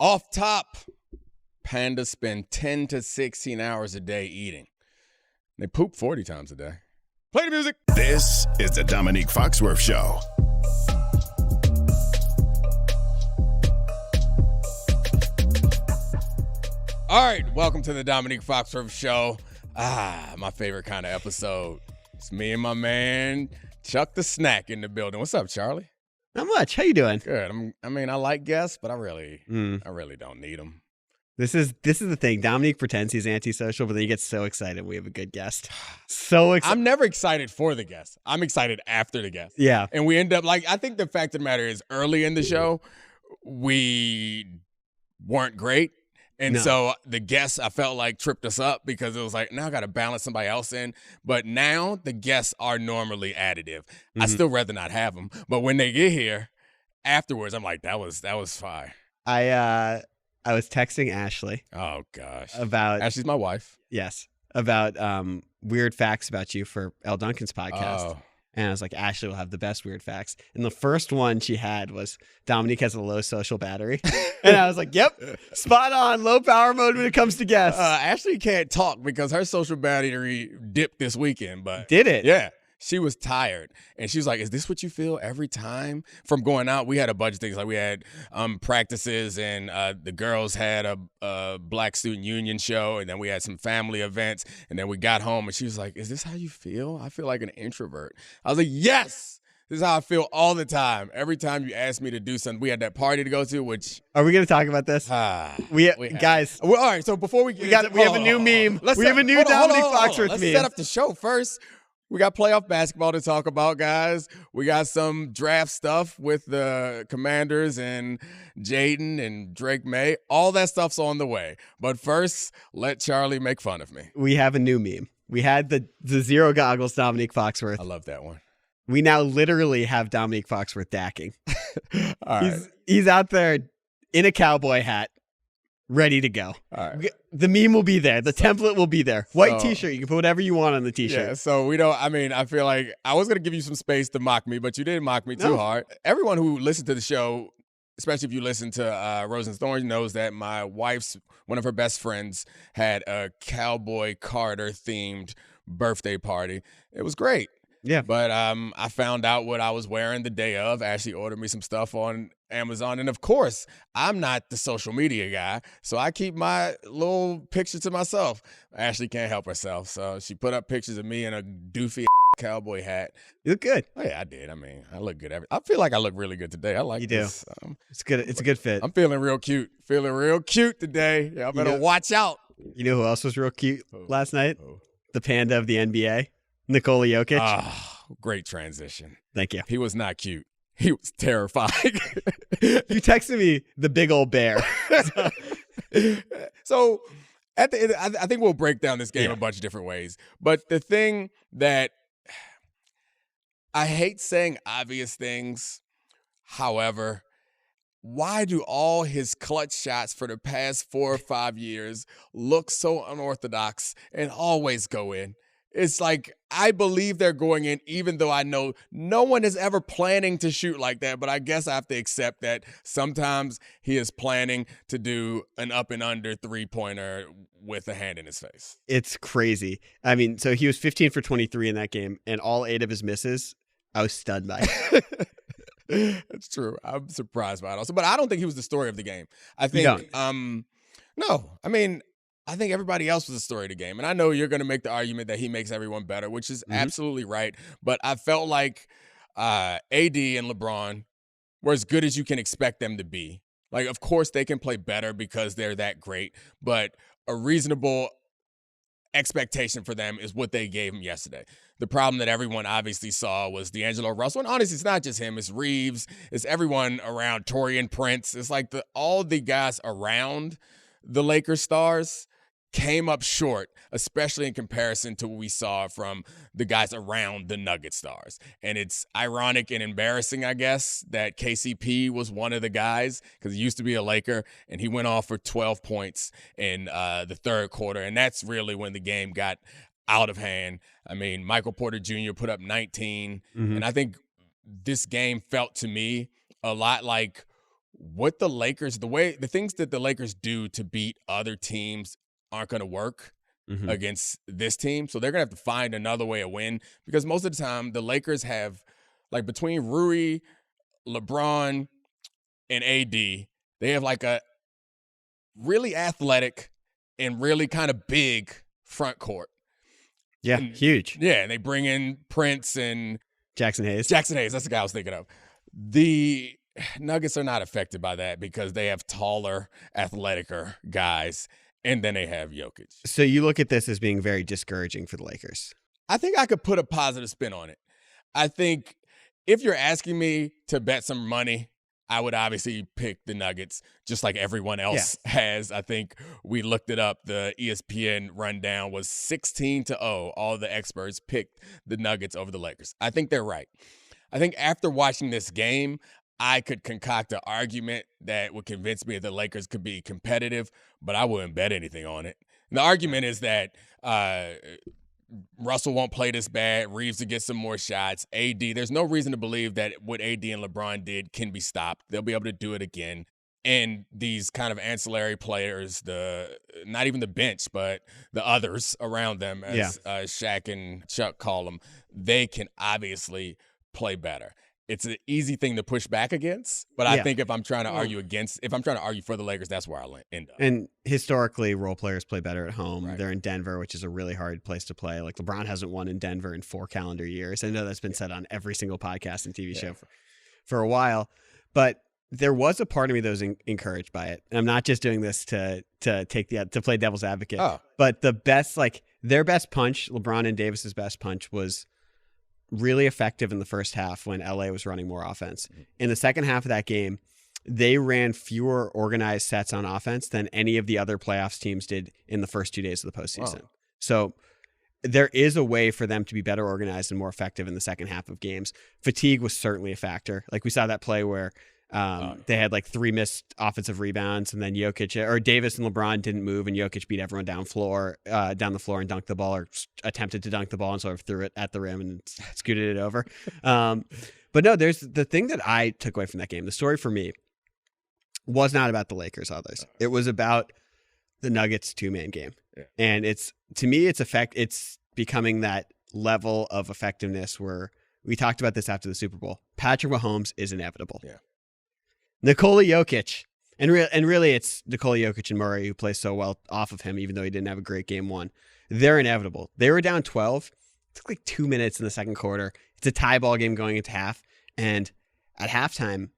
Off top, pandas spend 10 to 16 hours a day eating. They poop 40 times a day. Play the music. This is the Domonique Foxworth Show. All right, welcome to the Domonique Foxworth Show. My favorite kind of episode. It's me and my man, Chuck the Snack, in the building. What's up, Charlie? Not much. How you doing? Good. I like guests, but I really don't need them. This is the thing. Domonique pretends he's antisocial, but then he gets so excited we have a good guest. So excited. I'm never excited for the guest. I'm excited after the guest. Yeah. And we end up I think the fact of the matter is early in the show, we weren't great. And so the guests, I felt like, tripped us up because it was like, now I got to balance somebody else in. But now the guests are normally additive. I still rather not have them. But when they get here afterwards, I'm like, that was fire. I was texting Ashley. Oh, gosh. Ashley's my wife. Yes. About weird facts about you for Elle Duncan's podcast. Oh. And I was like, Ashley will have the best weird facts. And the first one she had was Domonique has a low social battery. And I was like, yep, spot on. Low power mode when it comes to guests. Ashley can't talk because her social battery dipped this weekend. But did it? Yeah. She was tired. And she was like, is this what you feel every time from going out? We had a bunch of things. Like we had practices, and the girls had a Black Student Union show, and then we had some family events, and then we got home, and she was like, is this how you feel? I feel like an introvert. I was like, yes! This is how I feel all the time. Every time you ask me to do something. We had that party to go to, which... Are we going to talk about this? Guys. Well, all right, so before we have a new meme. We have a new Domonique Foxworth meme. Let's set up the show first. We got playoff basketball to talk about, guys. We got some draft stuff with the Commanders and Jaden and Drake May. All that stuff's on the way. But first, let Charlie make fun of me. We have a new meme. We had the zero goggles Domonique Foxworth. I love that one. We now literally have Domonique Foxworth dacking. All right. He's out there in a cowboy hat, ready to go. All right. The meme will be there. The template will be there. White T-shirt. You can put whatever you want on the T-shirt. Yeah, so I feel like I was going to give you some space to mock me, but you didn't mock me too hard. Everyone who listened to the show, especially if you listen to Rose and Thorns, knows that my wife's, one of her best friends, had a Cowboy Carter-themed birthday party. It was great. Yeah. But I found out what I was wearing the day of. Ashley ordered me some stuff on Amazon. And, of course, I'm not the social media guy, so I keep my little picture to myself. Ashley can't help herself, so she put up pictures of me in a doofy cowboy hat. You look good. Oh, yeah, I did. I mean, I look good. I feel like I look really good today. I like this. It's good. It's a good fit. I'm feeling real cute. Feeling real cute today. Y'all better watch out. You know who else was real cute last night? The panda of the NBA. Nikola Jokic. Great transition. Thank you. He was not cute. He was terrifying. You texted me the big old bear. So at the end, I think we'll break down this game a bunch of different ways. But the thing that I hate saying obvious things, however, why do all his clutch shots for the past 4 or 5 years look so unorthodox and always go in? It's like, I believe they're going in, even though I know no one is ever planning to shoot like that. But I guess I have to accept that sometimes he is planning to do an up and under 3-pointer with a hand in his face. It's crazy. I mean, so he was 15 for 23 in that game, and all 8 of his misses, I was stunned by it. It's true. I'm surprised by it also. But I don't think he was the story of the game. I think, no. I mean, I think everybody else was the story of the game. And I know you're going to make the argument that he makes everyone better, which is absolutely right. But I felt like AD and LeBron were as good as you can expect them to be. Like, of course, they can play better because they're that great. But a reasonable expectation for them is what they gave him yesterday. The problem that everyone obviously saw was D'Angelo Russell. And honestly, it's not just him. It's Reeves. It's everyone around, Torian Prince. It's like all the guys around the Lakers stars came up short, especially in comparison to what we saw from the guys around the Nugget stars. And it's ironic and embarrassing, I guess, that KCP was one of the guys because he used to be a Laker, and he went off for 12 points in the third quarter. And that's really when the game got out of hand. I mean, Michael Porter Jr. put up 19. And I think this game felt to me a lot like what the Lakers, the things that the Lakers do to beat other teams aren't going to work against this team. So they're going to have to find another way to win, because most of the time the Lakers have, like, between Rui, LeBron, and AD, they have like a really athletic and really kind of big front court. Yeah, huge. Yeah, and they bring in Prince and Jackson Hayes. That's the guy I was thinking of. The Nuggets are not affected by that because they have taller, athleticer guys, and then they have Jokic. So you look at this as being very discouraging for the Lakers. I think I could put a positive spin on it. I think if you're asking me to bet some money, I would obviously pick the Nuggets, just like everyone else has. I think we looked it up. The ESPN rundown was 16-0. All the experts picked the Nuggets over the Lakers. I think they're right. I think after watching this game, I could concoct an argument that would convince me that the Lakers could be competitive, but I wouldn't bet anything on it. And the argument is that Russell won't play this bad. Reeves will get some more shots. AD, there's no reason to believe that what AD and LeBron did can be stopped. They'll be able to do it again. And these kind of ancillary players, not even the bench, but the others around them, as Shaq and Chuck call them, they can obviously play better. It's an easy thing to push back against, but I think if I'm trying to argue for the Lakers, that's where I'll end up. And historically, role players play better at home. Right. They're in Denver, which is a really hard place to play. Like, LeBron hasn't won in Denver in 4 calendar years. I know that's been said on every single podcast and TV show for a while, but there was a part of me that was encouraged by it. And I'm not just doing this to play devil's advocate, but their best punch, LeBron and Davis's best punch, was really effective in the first half when LA was running more offense. In the second half of that game, they ran fewer organized sets on offense than any of the other playoffs teams did in the first 2 days of the postseason. Wow. So there is a way for them to be better organized and more effective in the second half of games. Fatigue was certainly a factor. Like, we saw that play where they had like 3 missed offensive rebounds, and then Davis and LeBron didn't move, and Jokic beat everyone down the floor and dunked the ball, or attempted to dunk the ball and sort of threw it at the rim and scooted it over. But no, there's the thing that I took away from that game. The story for me was not about the Lakers others. It was about the Nuggets 2-man game. Yeah. And it's becoming that level of effectiveness where we talked about this after the Super Bowl. Patrick Mahomes is inevitable. Yeah. Nikola Jokic, and really it's Nikola Jokic and Murray who play so well off of him, even though he didn't have a great game 1. They're inevitable. They were down 12. It took like 2 minutes in the second quarter. It's a tie ball game going into half. And at halftime,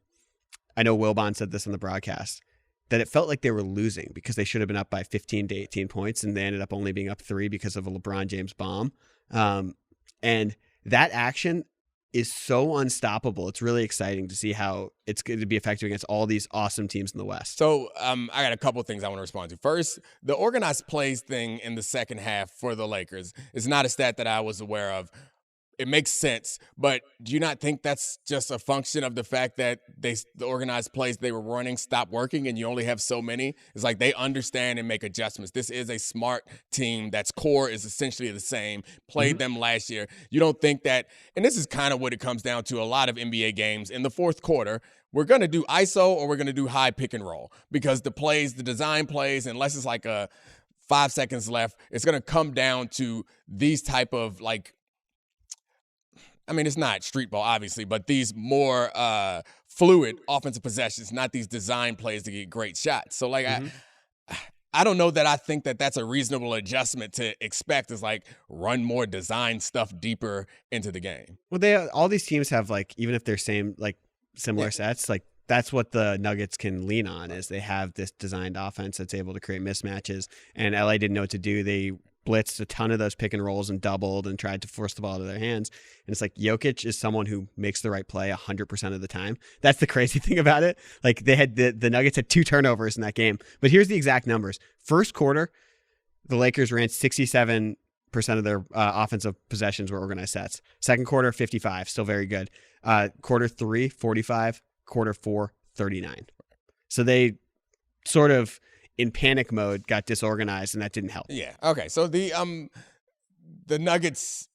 I know Wilbon said this on the broadcast, that it felt like they were losing because they should have been up by 15 to 18 points, and they ended up only being up 3 because of a LeBron James bomb. And that action is so unstoppable. It's really exciting to see how it's going to be effective against all these awesome teams in the West. So I got a couple of things I want to respond to. First, the organized plays thing in the second half for the Lakers is not a stat that I was aware of. It makes sense, but do you not think that's just a function of the fact that the organized plays they were running stopped working and you only have so many? It's like they understand and make adjustments. This is a smart team that's core is essentially the same, played them last year. You don't think that, and this is kind of what it comes down to a lot of NBA games. In the fourth quarter, we're going to do ISO or we're going to do high pick and roll because the design plays, unless it's like 5 seconds left, it's going to come down to these type of it's not street ball, obviously, but these more fluid offensive possessions, not these design plays to get great shots. So, I don't know that I think that that's a reasonable adjustment to expect is run more design stuff deeper into the game. Well, all these teams have, even if they're similar sets, that's what the Nuggets can lean on is they have this designed offense that's able to create mismatches, and LA didn't know what to do. They blitzed a ton of those pick and rolls and doubled and tried to force the ball to their hands. And it's Jokic is someone who makes the right play 100% of the time. That's the crazy thing about it. They had the Nuggets had 2 turnovers in that game. But here's the exact numbers. First quarter, the Lakers ran 67% of their offensive possessions were organized sets. Second quarter, 55, still very good. Quarter 3, 45. Quarter 4, 39. So they sort of, in panic mode, got disorganized, and that didn't help. Yeah. Okay. So the Nuggets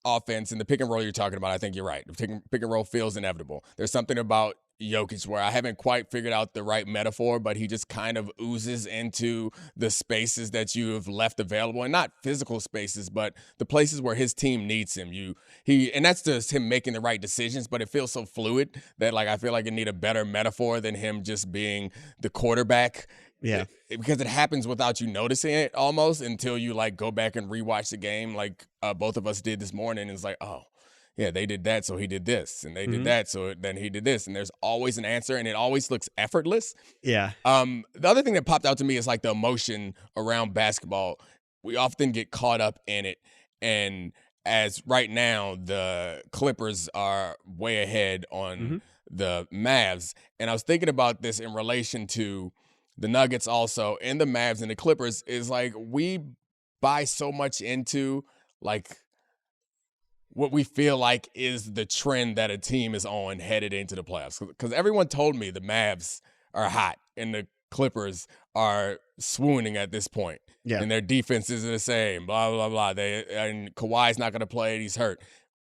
offense and the pick and roll you're talking about, I think you're right. The pick and roll feels inevitable. There's something about Jokic, where I haven't quite figured out the right metaphor, but he just kind of oozes into the spaces that you have left available, and not physical spaces, but the places where his team needs him. And that's just him making the right decisions, but it feels so fluid that I feel like it need a better metaphor than him just being the quarterback. Yeah. Because it happens without you noticing it almost until you go back and rewatch the game both of us did this morning. And it's oh, yeah, they did that, so he did this, and they did that, so then he did this, and there's always an answer, and it always looks effortless. Yeah. The other thing that popped out to me is the emotion around basketball. We often get caught up in it, and as right now the Clippers are way ahead on the Mavs, and I was thinking about this in relation to the Nuggets also, and the Mavs and the Clippers, is we buy so much into what we feel like is the trend that a team is on headed into the playoffs. Because everyone told me the Mavs are hot and the Clippers are swooning at this point. Yeah. And their defenses are the same, blah, blah, blah. And Kawhi's not going to play, he's hurt.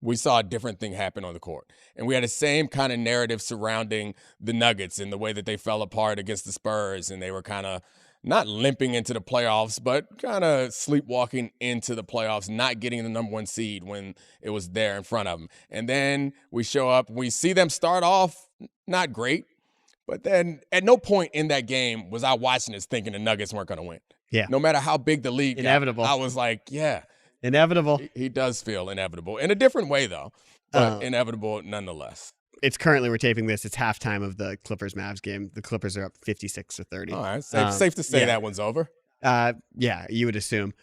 We saw a different thing happen on the court. And we had the same kind of narrative surrounding the Nuggets and the way that they fell apart against the Spurs, and they were kind of not limping into the playoffs, but kind of sleepwalking into the playoffs, not getting the number 1 seed when it was there in front of them. And then we show up, we see them start off not great, but then at no point in that game was I watching this thinking the Nuggets weren't going to win. Yeah. No matter how big the lead Inevitable. got, I was yeah. Inevitable. He does feel inevitable. In a different way, though, but inevitable nonetheless. It's currently, we're taping this, it's halftime of the Clippers-Mavs game. The Clippers are up 56-30. All right, safe to say that one's over. Yeah, you would assume.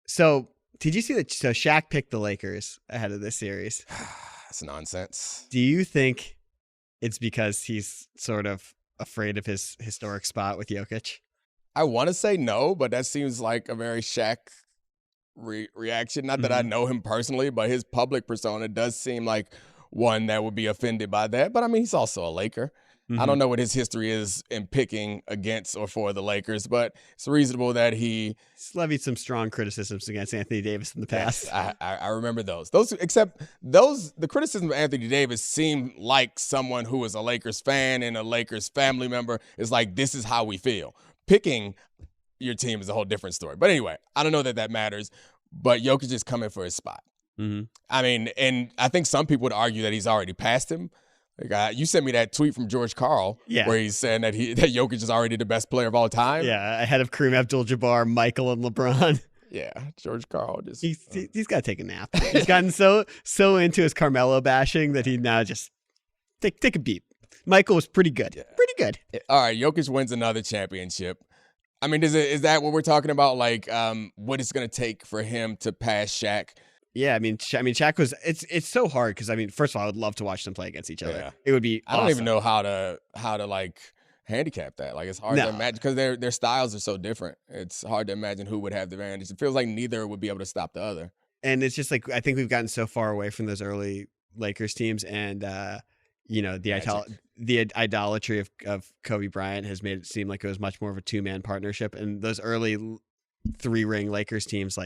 So did you see that? So Shaq picked the Lakers ahead of this series. That's nonsense. Do you think it's because he's sort of afraid of his historic spot with Jokic? I want to say no, but that seems like a very Shaq reaction. Not that I know him personally, but his public persona does seem like one that would be offended by that. But I mean, he's also a Laker. I don't know what his history is in picking against or for the Lakers, but it's reasonable that he's levied some strong criticisms against Anthony Davis in the past. Yes, I remember those. The criticism of Anthony Davis seemed like someone who is a Lakers fan and a Lakers family member is this is how we feel. Picking your team is a whole different story. But anyway, I don't know that matters, but Jokic is coming for his spot. I mean, and I think some people would argue that he's already passed him. You sent me that tweet from George Karl where he's saying that Jokic is already the best player of all time. Yeah, ahead of Kareem Abdul-Jabbar, Michael, and LeBron. Yeah, George Karl just he's got to take a nap. He's gotten so into his Carmelo bashing that he now just take a beat. Michael was pretty good. Yeah. Pretty good. All right, Jokic wins another championship. I mean, is that what we're talking about? What it's going to take for him to pass Shaq? Yeah, I mean, Shaq was. It's so hard because first of all, I would love to watch them play against each other. Yeah. It would be. I don't even know how to handicap that. It's hard to imagine because their styles are so different. It's hard to imagine who would have the advantage. It feels like neither would be able to stop the other. And it's just I think we've gotten so far away from those early Lakers teams, and the idolatry of Kobe Bryant has made it seem like it was much more of a 2-man partnership. And those early 3-ring Lakers teams,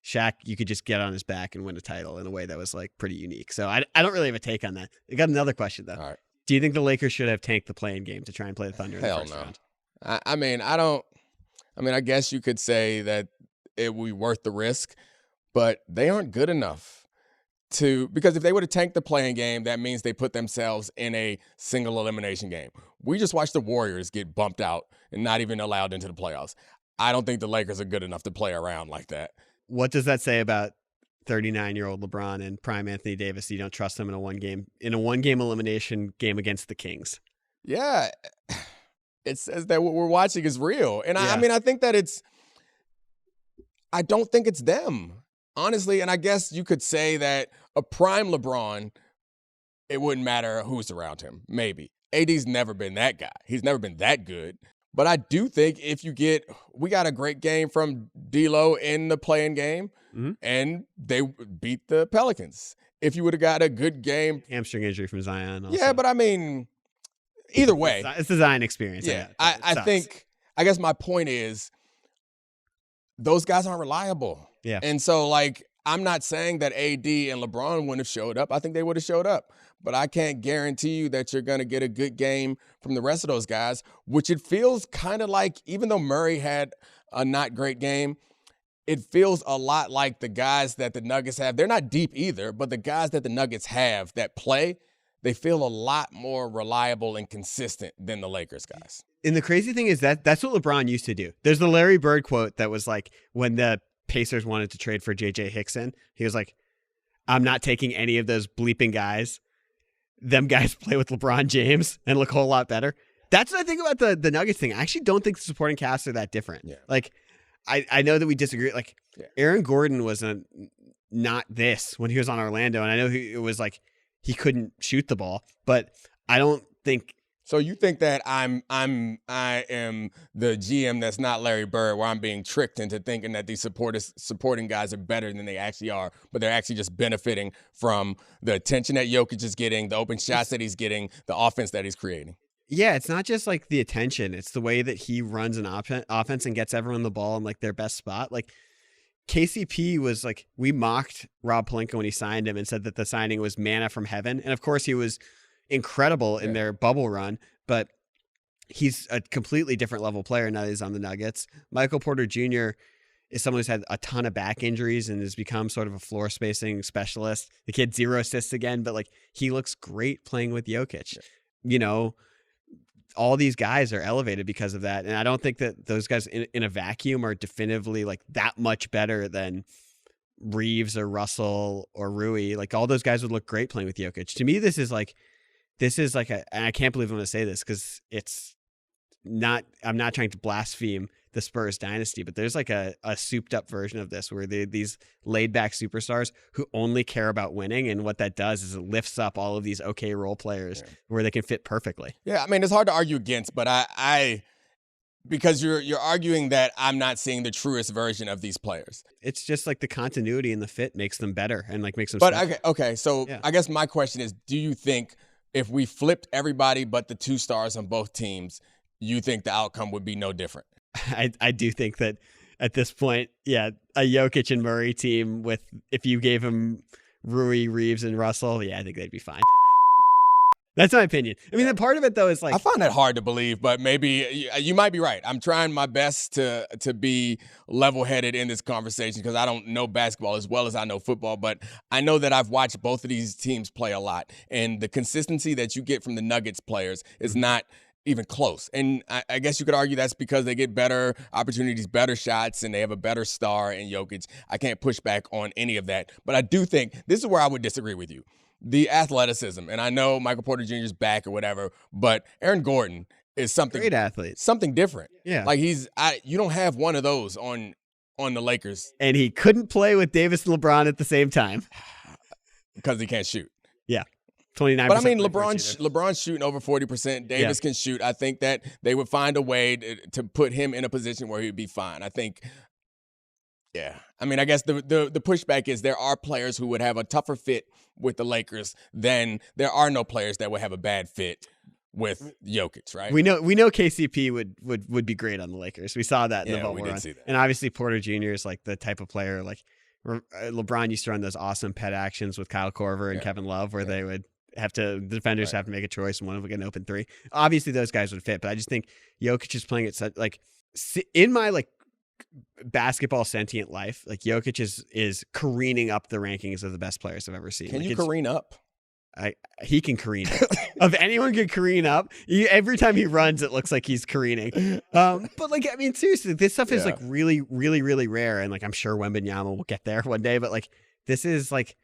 Shaq, you could just get on his back and win a title in a way that was pretty unique. So I don't really have a take on that. I got another question though. All right. Do you think the Lakers should have tanked the play-in game to try and play the Thunder in the first round? I guess you could say that it would be worth the risk, but they aren't good enough because if they would have tanked the play-in game, that means they put themselves in a single elimination game. We just watched the Warriors get bumped out and not even allowed into the playoffs. I don't think the Lakers are good enough to play around like that. What does that say about 39-year-old LeBron and prime Anthony Davis? You don't trust them in a one-game elimination game against the Kings. Yeah, it says that what we're watching is real, and I think that I don't think it's them, honestly. And I guess you could say that a prime LeBron, it wouldn't matter who's around him. Maybe AD's never been that guy. He's never been that good. But I do think we got a great game from D'Lo in the play-in game, and they beat the Pelicans. If you would have got a good game. Hamstring injury from Zion also. Yeah, but I mean, either way. It's the Zion experience. Yeah, I guess my point is those guys aren't reliable. Yeah. And so, I'm not saying that AD and LeBron wouldn't have showed up. I think they would have showed up. but I can't guarantee you that you're going to get a good game from the rest of those guys, which it feels kind of like, even though Murray had a not great game, it feels a lot like the guys that the Nuggets have. They're not deep either, but the guys that the Nuggets have that play, they feel a lot more reliable and consistent than the Lakers guys. And the crazy thing is that's what LeBron used to do. There's the Larry Bird quote that was like, when the Pacers wanted to trade for J.J. Hickson, he was like, I'm not taking any of those bleeping guys. Them guys play with LeBron James and look a whole lot better. That's what I think about the Nuggets thing. I actually don't think the supporting casts are that different. Yeah. Like, I know that we disagree. Like, Aaron Gordon was not this when he was on Orlando, and I know it was like he couldn't shoot the ball, but I don't think. So you think that I am the GM that's not Larry Bird, where I'm being tricked into thinking that these supporting guys are better than they actually are, but they're actually just benefiting from the attention that Jokic is getting, the open shots that he's getting, the offense that he's creating. Yeah, it's not just like the attention. It's the way that he runs an offense and gets everyone the ball in like their best spot. Like KCP was like, we mocked Rob Pelinka when he signed him and said that the signing was manna from heaven. And of course he was incredible in their bubble run, but he's a completely different level player now that he's on the Nuggets. Michael Porter Jr. is someone who's had a ton of back injuries and has become sort of a floor spacing specialist. The kid 0 assists again, but like he looks great playing with Jokic. Yeah. You know, all these guys are elevated because of that. And I don't think that those guys in a vacuum are definitively like that much better than Reeves or Russell or Rui. Like all those guys would look great playing with Jokic. To me, this is like and I can't believe I'm going to say this because I'm not trying to blaspheme the Spurs dynasty, but there's like a souped up version of this where these laid back superstars who only care about winning. And what that does is it lifts up all of these okay role players where they can fit perfectly. Yeah. I mean, it's hard to argue against, but I because you're arguing that I'm not seeing the truest version of these players. It's just like the continuity and the fit makes them better and like makes them. But okay. So I guess my question is, do you think if we flipped everybody but the 2 stars on both teams, you think the outcome would be no different? I do think that at this point, a Jokic and Murray team with, if you gave him Rui, Reeves, and Russell, I think they'd be fine. That's my opinion. I mean, the part of it though is like, I find that hard to believe, but maybe you might be right. I'm trying my best to be level-headed in this conversation because I don't know basketball as well as I know football, but I know that I've watched both of these teams play a lot, and the consistency that you get from the Nuggets players is not even close. And I guess you could argue that's because they get better opportunities, better shots, and they have a better star in Jokic. I can't push back on any of that. But I do think this is where I would disagree with you. The athleticism, and I know Michael Porter Jr. is back or whatever, but Aaron Gordon is something great athlete, something different. Yeah, like you don't have one of those on the Lakers, and he couldn't play with Davis and LeBron at the same time because he can't shoot. Yeah. 29%. But I mean, LeBron's shooting over 40%. Davis can shoot. I think that they would find a way to put him in a position where he'd be fine. I think, I mean, I guess the pushback is there are players who would have a tougher fit with the Lakers than there are no players that would have a bad fit with Jokic, right? We know KCP would be great on the Lakers. We saw that in the bubble run. See that. And obviously Porter Jr. is like the type of player like LeBron used to run those awesome pet actions with Kyle Korver and Kevin Love where they would the defenders have to make a choice and one of them get an open 3. Obviously those guys would fit, but I just think Jokic is playing at such like in my like basketball sentient life, like Jokic is careening up the rankings of the best players I've ever seen. Can you careen up? He can careen up. If anyone can careen up, every time he runs, it looks like he's careening. But like, I mean, seriously, this stuff is like really, really, really rare. And like, I'm sure Wembanyama will get there one day, but like, this is like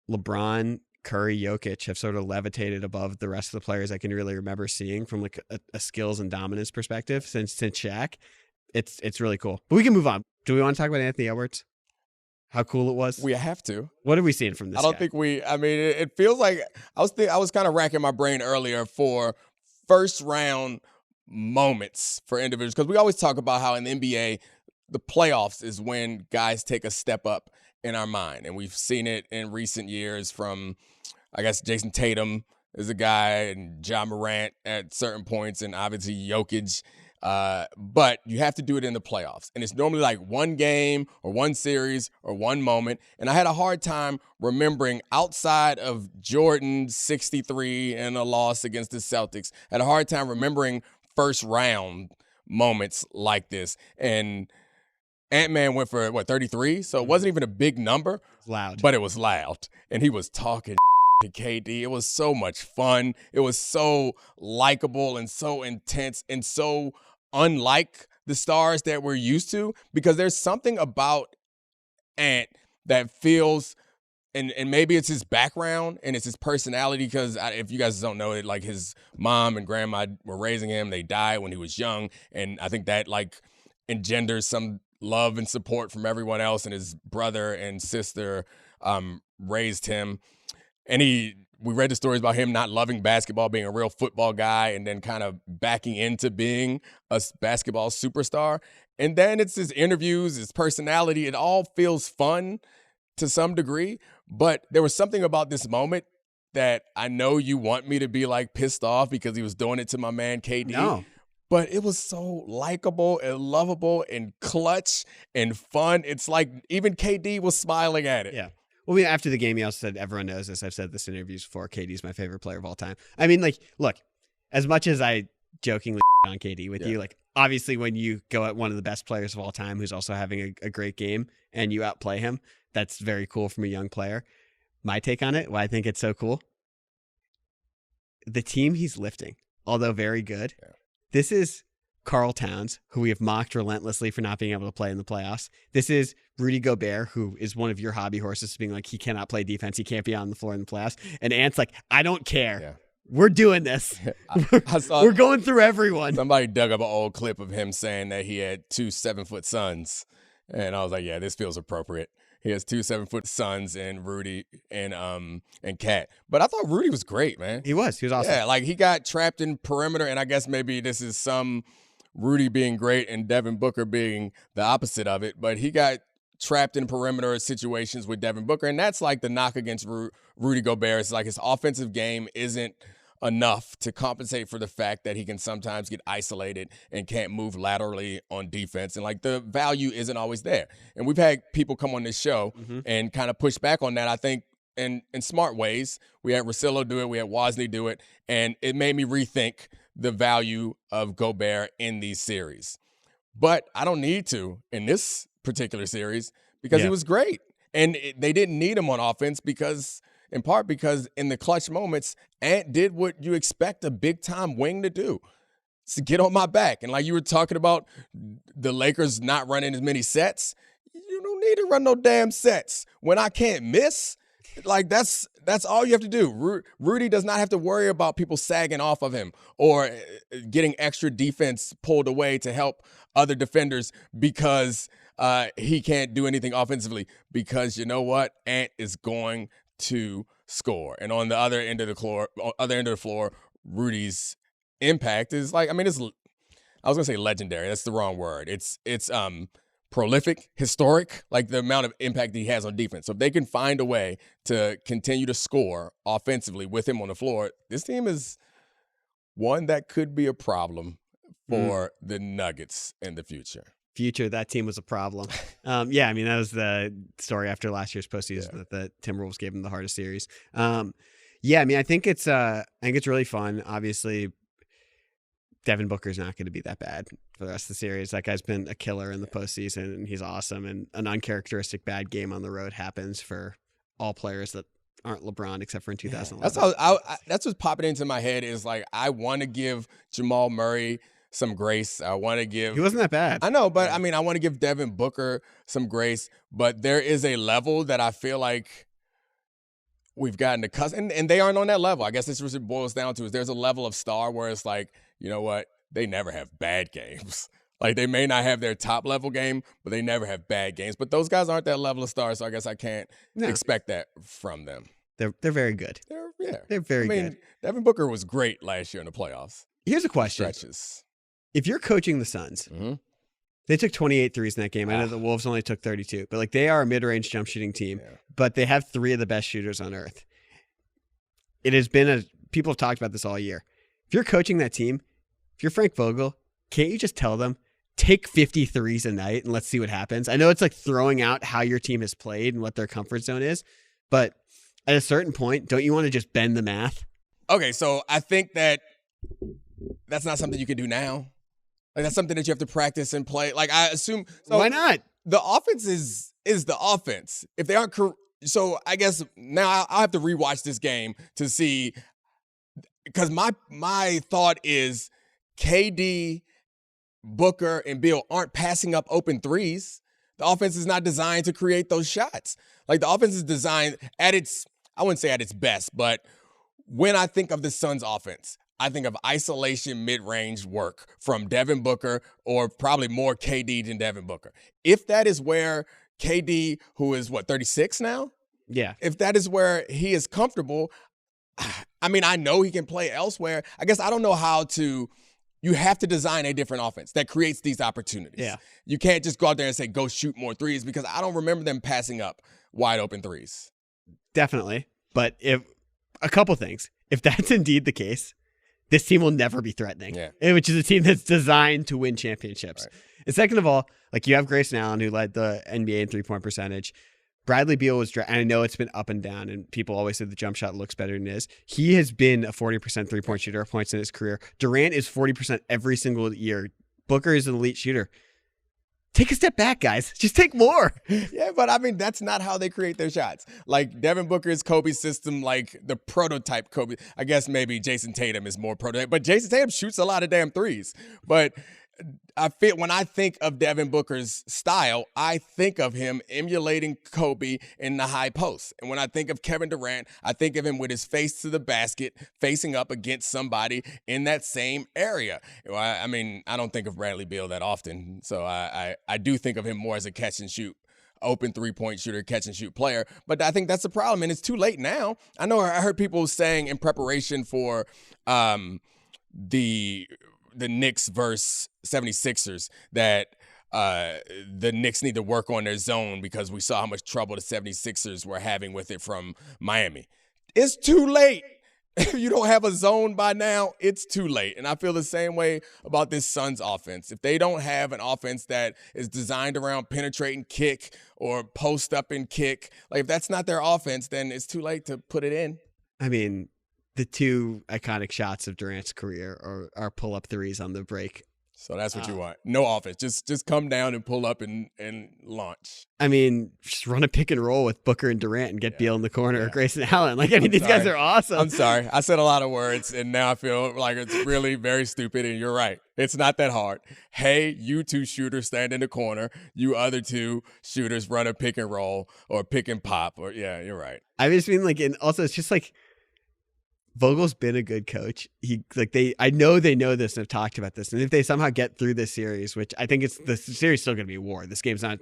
LeBron, Curry, Jokic have sort of levitated above the rest of the players I can really remember seeing from like a skills and dominance perspective since Shaq. It's really cool. But we can move on. Do we want to talk about Anthony Edwards? How cool it was? We have to. What have we seen from this guy? I mean, it feels like I was kind of racking my brain earlier for first round moments for individuals because we always talk about how in the NBA, the playoffs is when guys take a step up in our mind. And we've seen it in recent years from, I guess, Jason Tatum is a guy and John Morant at certain points and obviously Jokic. But you have to do it in the playoffs. And it's normally like one game or one series or one moment. And I had a hard time remembering outside of Jordan's 63 and a loss against the Celtics. I had a hard time remembering first round moments like this. And Ant-Man went for, 33? So it wasn't even a big number. Loud. But it was loud. And he was talking to KD. It was so much fun. It was so likable and so intense and so unlike the stars that we're used to, because there's something about Ant that feels, and maybe it's his background and it's his personality, because if you guys don't know it, like his mom and grandma were raising him. They died when he was young. And I think that like engenders some love and support from everyone else, and his brother and sister raised him. And we read the stories about him not loving basketball, being a real football guy, and then kind of backing into being a basketball superstar. And then it's his interviews, his personality. It all feels fun to some degree. But there was something about this moment that I know you want me to be like pissed off because he was doing it to my man KD. No. But it was so likable and lovable and clutch and fun. It's like even KD was smiling at it. Yeah. Well, after the game, he also said, everyone knows this. I've said this in interviews before. KD's my favorite player of all time. I mean, like, look, as much as I jokingly on KD with you, like, obviously when you go at one of the best players of all time who's also having a great game and you outplay him, that's very cool from a young player. My take on it, why I think it's so cool, the team he's lifting, although very good, this is Karl Towns, who we have mocked relentlessly for not being able to play in the playoffs. This is Rudy Gobert, who is one of your hobby horses, being like, he cannot play defense. He can't be on the floor in the playoffs. And Ant's like, I don't care. Yeah. We're doing this. We're going through everyone. Somebody dug up an old clip of him saying that he had 2 7-foot sons. And I was like, yeah, this feels appropriate. He has 2 7-foot sons and Rudy and Cat. But I thought Rudy was great, man. He was awesome. Yeah, like he got trapped in perimeter, and I guess maybe this is some Rudy being great and Devin Booker being the opposite of it. But he got trapped in perimeter situations with Devin Booker, and that's like the knock against Rudy Gobert. It's like his offensive game isn't enough to compensate for the fact that he can sometimes get isolated and can't move laterally on defense. And like the value isn't always there. And we've had people come on this show and kind of push back on that, I think, in smart ways. We had Russillo do it. We had Wozni do it. And it made me rethink the value of Gobert in these series. But I don't need to in this particular series because he was great. And they didn't need him on offense because, in part because in the clutch moments, Ant did what you expect a big-time wing to do. It's to get on my back. And like you were talking about the Lakers not running as many sets, you don't need to run no damn sets. When I can't miss, like that's all you have to do. Rudy does not have to worry about people sagging off of him or getting extra defense pulled away to help other defenders because he can't do anything offensively, because you know what? Ant is going to score. And on the other end of the floor, Rudy's impact is like, I mean, I was gonna say legendary. That's the wrong word. It's prolific, historic, like the amount of impact that he has on defense. So if they can find a way to continue to score offensively with him on the floor, this team is one that could be a problem for the Nuggets in the future. That team was a problem. I mean, that was the story after last year's postseason that the Timberwolves gave them the hardest series. I mean, I think it's really fun. Obviously, Devin Booker's not going to be that bad for the rest of the series. That guy's been a killer in the postseason, and he's awesome. And an uncharacteristic bad game on the road happens for all players that aren't LeBron, except for in 2011. That's what's popping into my head is like, I want to give Jamal Murray some grace. I want to give... He wasn't that bad. I know, but I mean, I want to give Devin Booker some grace, but there is a level that I feel like we've gotten to cuss, and they aren't on that level. I guess this is what it boils down to, is there's a level of star where it's like, you know what? They never have bad games. Like, they may not have their top level game, but they never have bad games. But those guys aren't that level of stars, so I guess I can't expect that from them. They're very good. They're very good. Devin Booker was great last year in the playoffs. Here's a question. Stretches. If you're coaching the Suns, they took 28 threes in that game. I know the Wolves only took 32, but like, they are a mid-range jump shooting team, but they have 3 of the best shooters on earth. It has been people have talked about this all year. If you're coaching that team, if you're Frank Vogel, can't you just tell them, take 53s a night and let's see what happens? I know it's like throwing out how your team has played and what their comfort zone is, but at a certain point, don't you want to just bend the math? Okay, so I think that's not something you can do now. Like, that's something that you have to practice and play. Like, I assume. So why not? The offense is the offense. If they aren't so I guess now I'll have to rewatch this game to see, because my thought is KD, Booker, and Beal aren't passing up open threes. The offense is not designed to create those shots. Like, the offense is designed at its, I wouldn't say at its best, but when I think of the Suns offense, I think of isolation mid-range work from Devin Booker, or probably more KD than Devin Booker. If that is where KD, who is 36 now? Yeah. If that is where he is comfortable, I mean, I know he can play elsewhere. I guess I don't know how to. You have to design a different offense that creates these opportunities. Yeah. You can't just go out there and say, go shoot more threes, because I don't remember them passing up wide open threes. Definitely. But if a couple things, if that's indeed the case, this team will never be threatening, which is a team that's designed to win championships. Right. And second of all, like, you have Grayson Allen, who led the NBA in three-point percentage. Bradley Beal was, and I know it's been up and down, and people always say the jump shot looks better than it is. He has been a 40% three-point shooter at points in his career. Durant is 40% every single year. Booker is an elite shooter. Take a step back, guys. Just take more. Yeah, but I mean, that's not how they create their shots. Like, Devin Booker is Kobe's system, like the prototype Kobe. I guess maybe Jason Tatum is more prototype, but Jason Tatum shoots a lot of damn threes. But when I think of Devin Booker's style, I think of him emulating Kobe in the high post. And when I think of Kevin Durant, I think of him with his face to the basket, facing up against somebody in that same area. I mean, I don't think of Bradley Beal that often, so I do think of him more as a catch and shoot, open three-point shooter, catch and shoot player. But I think that's the problem, and it's too late now. I know I heard people saying in preparation for the Knicks versus 76ers that the Knicks need to work on their zone, because we saw how much trouble the 76ers were having with it from Miami. It's too late. If you don't have a zone by now, it's too late. And I feel the same way about this Suns offense. If they don't have an offense that is designed around penetrate and kick, or post up and kick, like, if that's not their offense, then it's too late to put it in. I mean, the two iconic shots of Durant's career are pull-up threes on the break. So that's what you want. No offense. Just come down and pull up and launch. I mean, just run a pick and roll with Booker and Durant and get Beal in the corner or Grayson Allen. Like, I mean, these guys are awesome. I'm sorry. I said a lot of words, and now I feel like it's really very stupid, and you're right. It's not that hard. Hey, you two shooters stand in the corner. You other two shooters run a pick and roll or pick and pop. Or yeah, you're right. I just mean, like, and also it's just like, Vogel's been a good coach. I know they know this and have talked about this. And if they somehow get through this series, which I think the series is still going to be a war. This game's not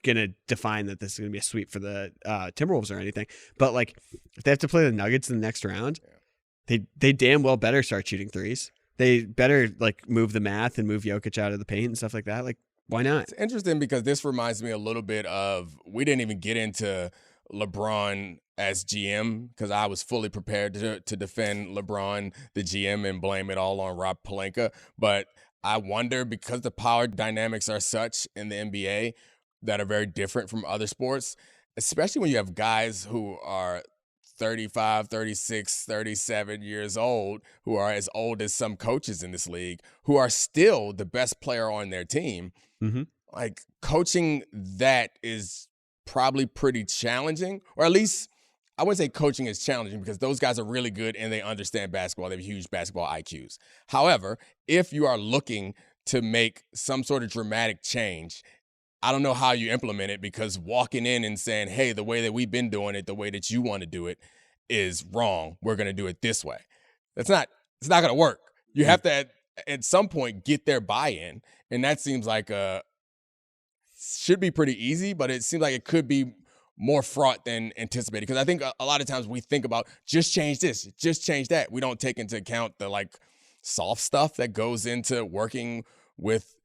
going to define that this is going to be a sweep for the Timberwolves or anything. But, like, if they have to play the Nuggets in the next round, they damn well better start shooting threes. They better, like, move the math and move Jokic out of the paint and stuff like that. Like, why not? It's interesting because this reminds me a little bit of, we didn't even get into LeBron as GM, because I was fully prepared to defend LeBron, the GM, and blame it all on Rob Pelinka. But I wonder, because the power dynamics are such in the NBA that are very different from other sports, especially when you have guys who are 35, 36, 37 years old, who are as old as some coaches in this league, who are still the best player on their team. Mm-hmm. Like, coaching that is probably pretty challenging, or at least I wouldn't say coaching is challenging, because those guys are really good and they understand basketball. They have huge basketball IQs. However, if you are looking to make some sort of dramatic change, I don't know how you implement it, because walking in and saying, hey, the way that we've been doing it, the way that you want to do it is wrong. We're going to do it this way. It's not going to work. You have to, at some point, get their buy-in. And that seems like should be pretty easy, but it seems like it could be more fraught than anticipated. Because I think a lot of times we think about, just change this, just change that. We don't take into account the, like, soft stuff that goes into working with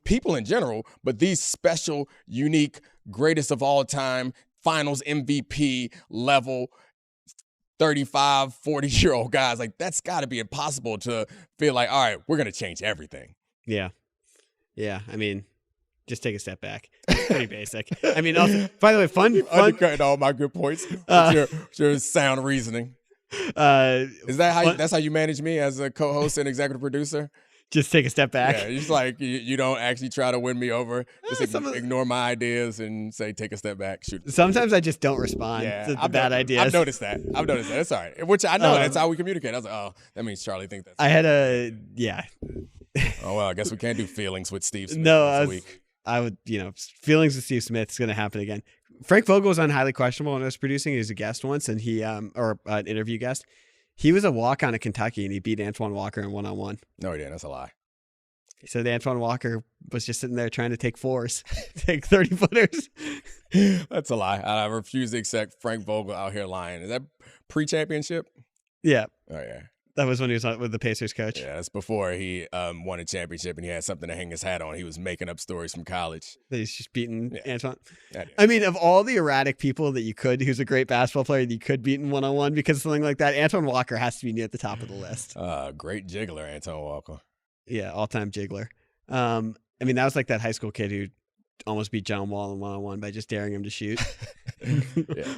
people in general, but these special, unique, greatest of all time, finals MVP level 35, 40-year-old guys. Like, that's got to be impossible to feel like, all right, we're going to change everything. Yeah. Yeah. I mean, just take a step back. It's pretty basic. I mean, also, by the way, fun. Undercutting all my good points with your sound reasoning. Is that how that's how you manage me as a co-host and executive producer? Just take a step back. Yeah, it's like you don't actually try to win me over. Just ignore my ideas and say, take a step back. Shoot. Sometimes I just don't respond to the bad ideas. I've noticed that. It's all right. Which I know that's how we communicate. I was like, oh, that means Charlie thinks that's. I had Oh, well, I guess we can't do feelings with Steve Smith I would, feelings with Steve Smith is going to happen again. Frank Vogel was on Highly Questionable when I was producing. He was a guest once, and he, or an interview guest. He was a walk-on at Kentucky, and he beat Antoine Walker in one-on-one. No, he didn't. That's a lie. He said Antoine Walker was just sitting there trying to take fours, take 30-footers. That's a lie. I refuse to accept Frank Vogel out here lying. Is that pre-championship? Yeah. Oh, yeah. That was when he was with the Pacers coach. Yeah, that's before he won a championship and he had something to hang his hat on. He was making up stories from college. That he's just beating Antoine. I mean, of all the erratic people that you could, who's a great basketball player that you could beat in one-on-one because of something like that, Antoine Walker has to be near the top of the list. Great jiggler, Antoine Walker. Yeah, all-time jiggler. I mean, that was like that high school kid who almost beat John Wall in one-on-one by just daring him to shoot.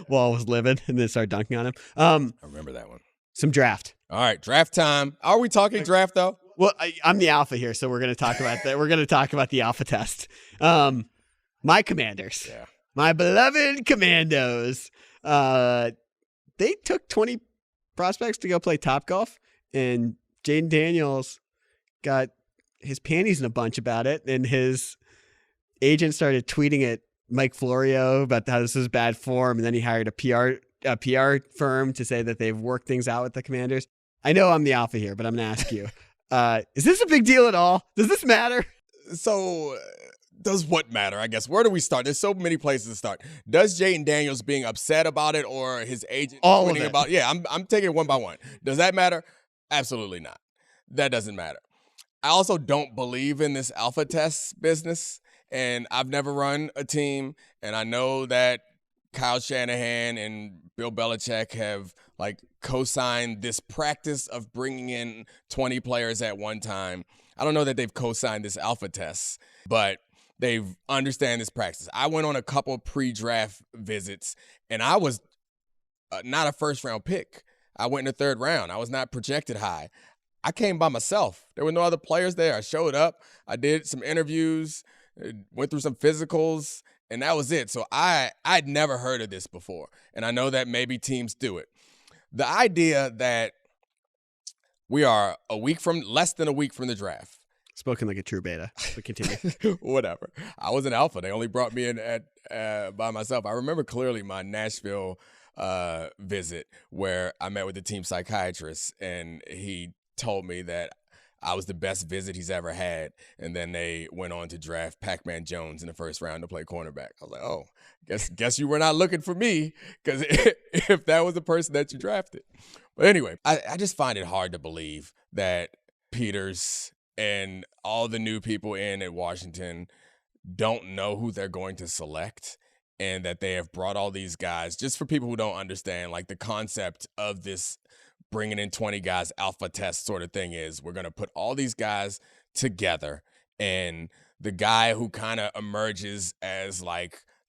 Wall was livid and then started dunking on him. I remember that one. Some draft. All right, draft time. Are we talking draft though? Well, I'm the alpha here, so we're going to talk about that. We're going to talk about the alpha test. My Commanders, my beloved Commandos. They took 20 prospects to go play Topgolf, and Jaden Daniels got his panties in a bunch about it, and his agent started tweeting at Mike Florio about how this is bad form, and then he hired a PR firm to say that they've worked things out with the Commanders. I know I'm the alpha here, but I'm going to ask you, is this a big deal at all? Does this matter? So does what matter, I guess? Where do we start? There's so many places to start. Does Jaden Daniels being upset about it or his agent tweeting about it? Yeah, I'm taking it one by one. Does that matter? Absolutely not. That doesn't matter. I also don't believe in this alpha test business, and I've never run a team, and I know that Kyle Shanahan and Bill Belichick have co-signed this practice of bringing in 20 players at one time. I don't know that they've co-signed this alpha test, but they understand this practice. I went on a couple pre-draft visits, and I was not a first-round pick. I went in the third round. I was not projected high. I came by myself. There were no other players there. I showed up. I did some interviews, went through some physicals, and that was it. So I'd never heard of this before, and I know that maybe teams do it. The idea that we are less than a week from the draft. Spoken like a true beta, but continue. Whatever. I was an alpha. They only brought me in by myself. I remember clearly my Nashville visit where I met with the team psychiatrist, and he told me that I was the best visit he's ever had. And then they went on to draft Pac-Man Jones in the first round to play cornerback. I was like, oh, guess you were not looking for me, because if that was the person that you drafted. But anyway, I just find it hard to believe that Peters and all the new people in at Washington don't know who they're going to select, and that they have brought all these guys. Just for people who don't understand, the concept of this bringing in 20 guys alpha test sort of thing is we're going to put all these guys together, and the guy who kind of emerges as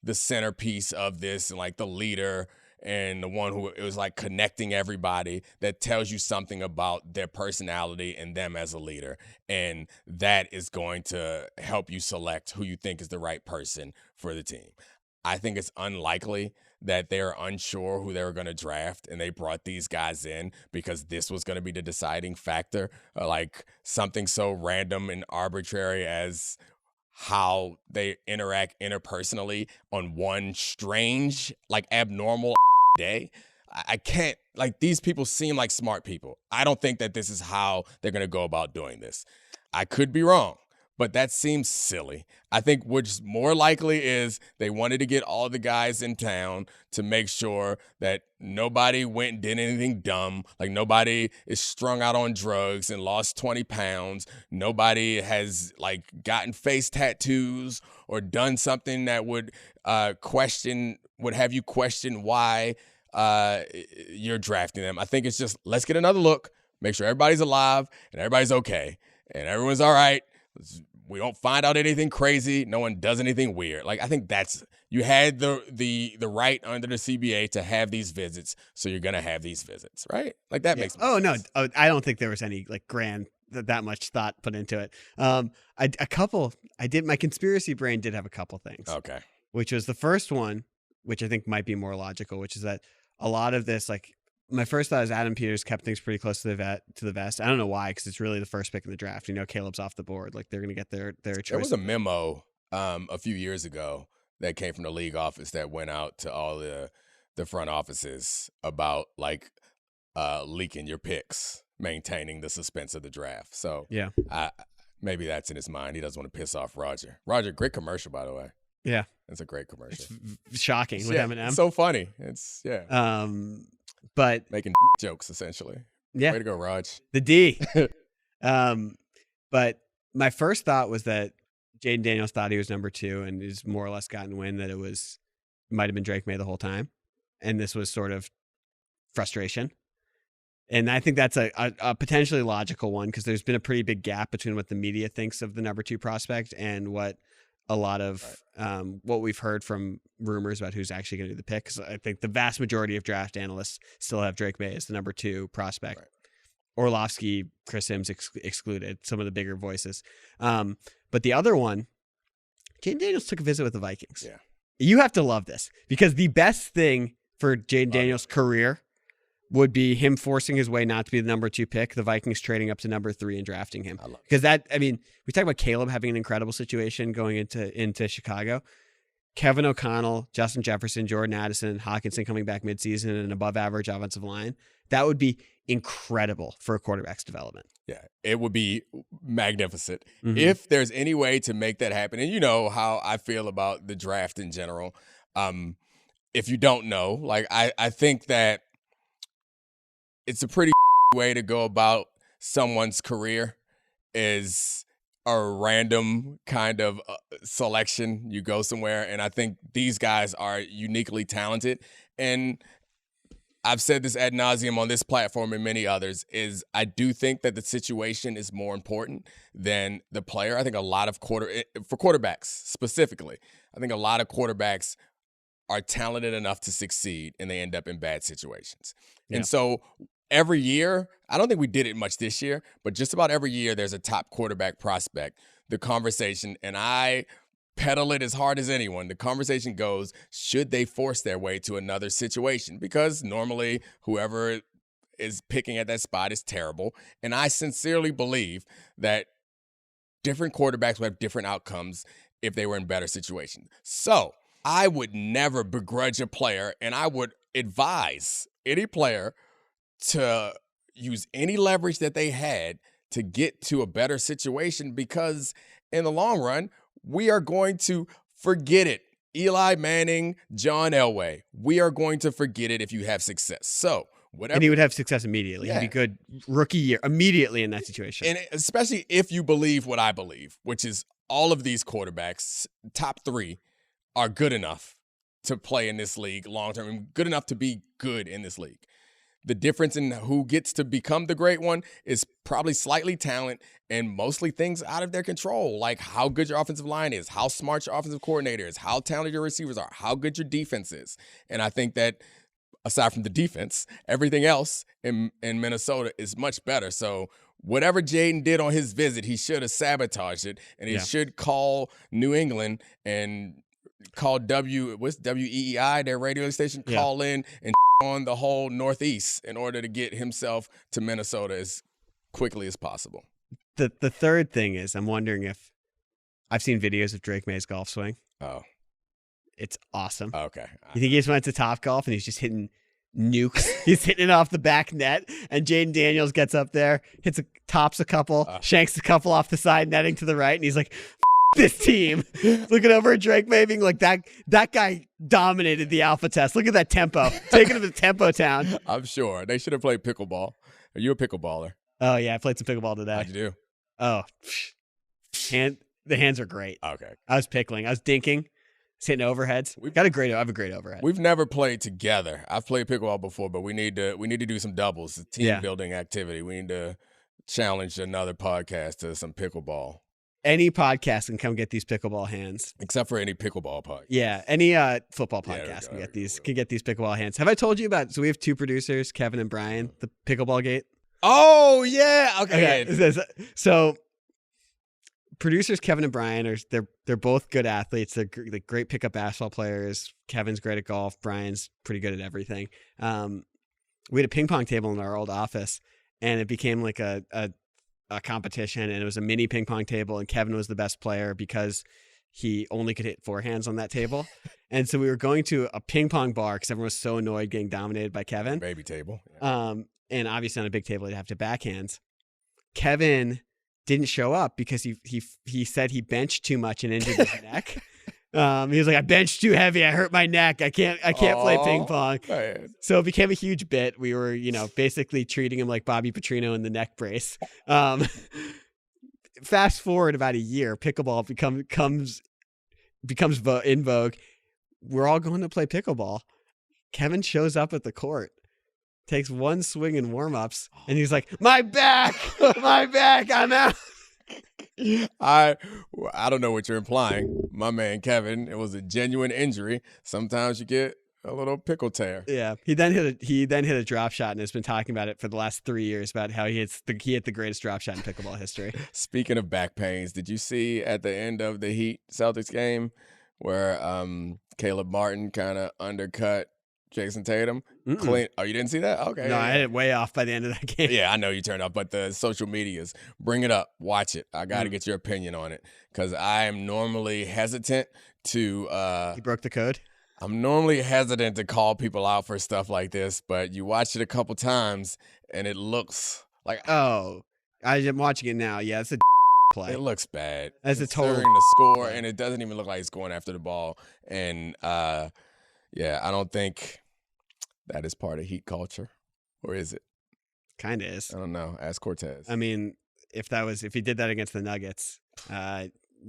the centerpiece of this and the leader and the one who it was connecting everybody, that tells you something about their personality and them as a leader. And that is going to help you select who you think is the right person for the team. I think it's unlikely that they're unsure who they were going to draft, and they brought these guys in because this was going to be the deciding factor, something so random and arbitrary as how they interact interpersonally on one strange, abnormal day. I can't, these people seem like smart people. I don't think that this is how they're going to go about doing this. I could be wrong, but that seems silly. I think what's more likely is they wanted to get all the guys in town to make sure that nobody went and did anything dumb. Nobody is strung out on drugs and lost 20 pounds. Nobody has gotten face tattoos or done something that would have you question why you're drafting them. I think it's just, let's get another look, make sure everybody's alive and everybody's okay and everyone's all right. We don't find out anything crazy. No one does anything weird. Like, I think that's, you had the right under the CBA to have these visits, so you're gonna have these visits, right? Like, that makes sense. No, I don't think there was any like grand that much thought put into it. My conspiracy brain did have a couple things. Okay. Which was the first one, which I think might be more logical, which is that a lot of this, like, my first thought is Adam Peters kept things pretty close to the vest. I don't know why, because it's really the first pick in the draft. You know, Caleb's off the board. Like, they're going to get their choice. There was a memo a few years ago that came from the league office that went out to all the front offices about, like, leaking your picks, maintaining the suspense of the draft. So yeah, maybe that's in his mind. He doesn't want to piss off Roger. Roger, great commercial, by the way. Yeah. It's a great commercial. It's shocking with Eminem. It's so funny. It's, but making jokes, essentially. Yeah. Way to go, Raj. The D. But my first thought was that Jaden Daniels thought he was number 2 and he's more or less gotten wind that it might have been Drake May the whole time. And this was sort of frustration. And I think that's a potentially logical one, because there's been a pretty big gap between what the media thinks of the number 2 prospect and what a lot of what we've heard from rumors about who's actually going to do the pick. Because I think the vast majority of draft analysts still have Drake May as the number 2 prospect. Right. Orlovsky, Chris Sims excluded, some of the bigger voices. But the other one, Jaden Daniels took a visit with the Vikings. Yeah. You have to love this, because the best thing for Jaden Daniels' career would be him forcing his way not to be the number 2 pick, the Vikings trading up to number 3 and drafting him. Because we talk about Caleb having an incredible situation going into Chicago. Kevin O'Connell, Justin Jefferson, Jordan Addison, Hawkinson coming back midseason, and an above average offensive line. That would be incredible for a quarterback's development. Yeah, it would be magnificent. Mm-hmm. If there's any way to make that happen, and you know how I feel about the draft in general. If you don't know, like, I think that it's a pretty way to go about someone's career is a random kind of selection. You go somewhere, and I think these guys are uniquely talented. And I've said this ad nauseum on this platform and many others, is I do think that the situation is more important than the player. I think a lot of for quarterbacks specifically, I think a lot of quarterbacks are talented enough to succeed, and they end up in bad situations. Yeah. And so every year, I don't think we did it much this year, but just about every year there's a top quarterback prospect. The conversation, and I pedal it as hard as anyone, the conversation goes, should they force their way to another situation? Because normally whoever is picking at that spot is terrible. And I sincerely believe that different quarterbacks would have different outcomes if they were in better situations. So I would never begrudge a player, and I would advise any player to use any leverage that they had to get to a better situation, because in the long run, we are going to forget it. Eli Manning, John Elway, we are going to forget it if you have success. So whatever. And he would have success immediately. Yeah. He'd be good rookie year immediately in that situation. And especially if you believe what I believe, which is all of these quarterbacks, top 3, are good enough to play in this league long-term, and good enough to be good in this league. The difference in who gets to become the great one is probably slightly talent and mostly things out of their control, like how good your offensive line is, how smart your offensive coordinator is, how talented your receivers are, how good your defense is. And I think that aside from the defense, everything else in Minnesota is much better. So whatever Jaden did on his visit, he should have sabotaged it, and he should call New England and call WEEI, their radio station, call in and on the whole Northeast in order to get himself to Minnesota as quickly as possible. The third thing is, I'm wondering if I've seen videos of Drake May's golf swing. Oh. It's awesome. Okay. You think he just went to Topgolf and he's just hitting nukes? He's hitting it off the back net, and Jaden Daniels gets up there, tops a couple, shanks a couple off the side netting to the right, and he's like, this team. Looking over at Drake May being like, that guy dominated the alpha test. Look at that tempo. Taking him to Tempo Town. I'm sure. They should have played pickleball. Are you a pickleballer? Oh, yeah. I played some pickleball today. How'd you do? Oh, the hands are great. Okay. I was pickling. I was dinking. He's hitting overheads. I have a great overhead. We've never played together. I've played pickleball before, but we need to do some doubles, a team building activity. We need to challenge another podcast to some pickleball. Any podcast can come get these pickleball hands, except for any pickleball podcast. Yeah, any football podcast can get these pickleball hands. Have I told you about? So we have two producers, Kevin and Brian, the Pickleball Gate. Oh yeah, okay. So producers Kevin and Brian they're both good athletes. They're great pickup basketball players. Kevin's great at golf. Brian's pretty good at everything. We had a ping pong table in our old office, and it became like a competition, and it was a mini ping pong table, and Kevin was the best player because he only could hit forehands on that table. And so we were going to a ping pong bar because everyone was so annoyed getting dominated by Kevin. Baby table. Yeah. And obviously on a big table, you'd have to backhands. Kevin didn't show up because he said he benched too much and injured his neck. He was like, I benched too heavy. I hurt my neck. I can't play ping pong. Man. So it became a huge bit. We were, basically treating him like Bobby Petrino in the neck brace. Fast forward about a year, pickleball becomes in vogue. We're all going to play pickleball. Kevin shows up at the court, takes one swing in warm-ups, and he's like, my back, I'm out. I don't know what you're implying, my man Kevin. It was a genuine injury. Sometimes you get a little pickle tear. Yeah, he then hit a drop shot and has been talking about it for the last 3 years about how he hit the greatest drop shot in pickleball history. Speaking of back pains, did you see at the end of the Heat Celtics game where Caleb Martin kind of undercut Jason Tatum? Clean. Oh, you didn't see that? Okay. No, I had it way off by the end of that game. Yeah, I know you turned off, but the social medias, bring it up, watch it. I got to get your opinion on it because I am normally hesitant to. You broke the code? I'm normally hesitant to call people out for stuff like this, but you watch it a couple times and it looks like. Oh, I'm watching it now. Yeah, it's a play. It looks bad. That's a total the score, and it doesn't even look like he's going after the ball. And yeah, I don't think that is part of Heat culture, or is it? Kind of is. I don't know. Ask Cortez. I mean, if he did that against the Nuggets,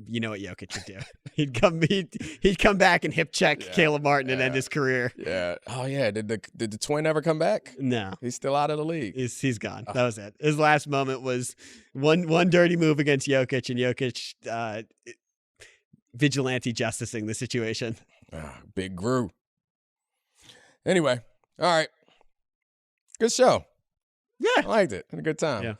you know what Jokic would do? He'd come back and hip check Caleb Martin and end his career. Yeah. Oh yeah. Did the twin ever come back? No. He's still out of the league. He's gone. That was it. His last moment was one dirty move against Jokic, and Jokic vigilante justicing the situation. Big Gru. Anyway, all right. Good show. Yeah. I liked it. Had a good time. Yeah.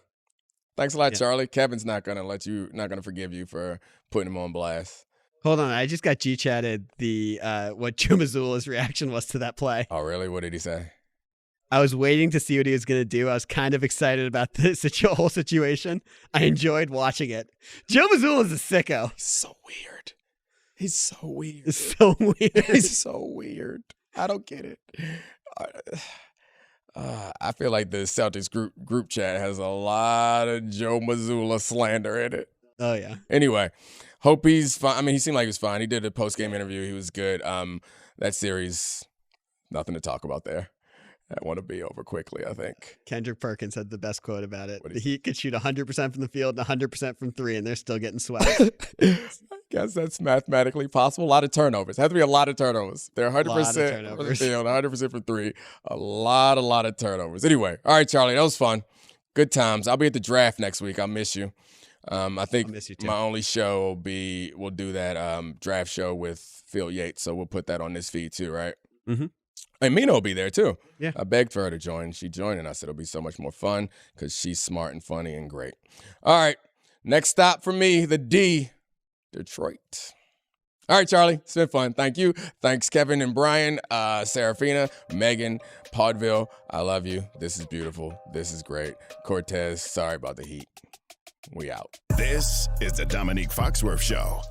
Thanks a lot, Charlie. Kevin's not gonna forgive you for putting him on blast. Hold on, I just got G-chatted what Joe Mazzulla's reaction was to that play. Oh, really? What did he say? I was waiting to see what he was going to do. I was kind of excited about this whole situation. I enjoyed watching it. Joe Mazzulla's a sicko. He's so weird. He's so weird. It's so weird. He's so weird. I don't get it. I feel like the Celtics group chat has a lot of Joe Mazzulla slander in it. Oh, yeah. Anyway, hope he's fine. I mean, he seemed like he was fine. He did a post-game interview. He was good. That series, nothing to talk about there. That want to be over quickly, I think. Kendrick Perkins had the best quote about it. The Heat could shoot 100% from the field and 100% from three, and they're still getting swept. I guess that's mathematically possible. A lot of turnovers. It has to be a lot of turnovers. They're 100% from the field, 100% from three. A lot of turnovers. Anyway, all right, Charlie, that was fun. Good times. I'll be at the draft next week. I'll miss you. I think my only show we'll do that draft show with Phil Yates, so we'll put that on this feed too, right? Mm-hmm. And Mina will be there too. Yeah. I begged for her to join. She joined, and I said it'll be so much more fun because she's smart and funny and great. All right, next stop for me, the D, Detroit. All right, Charlie, it's been fun. Thank you. Thanks, Kevin and Brian, Serafina, Megan, Podville. I love you. This is beautiful. This is great. Cortez, sorry about the heat. We out. This is the Domonique Foxworth Show.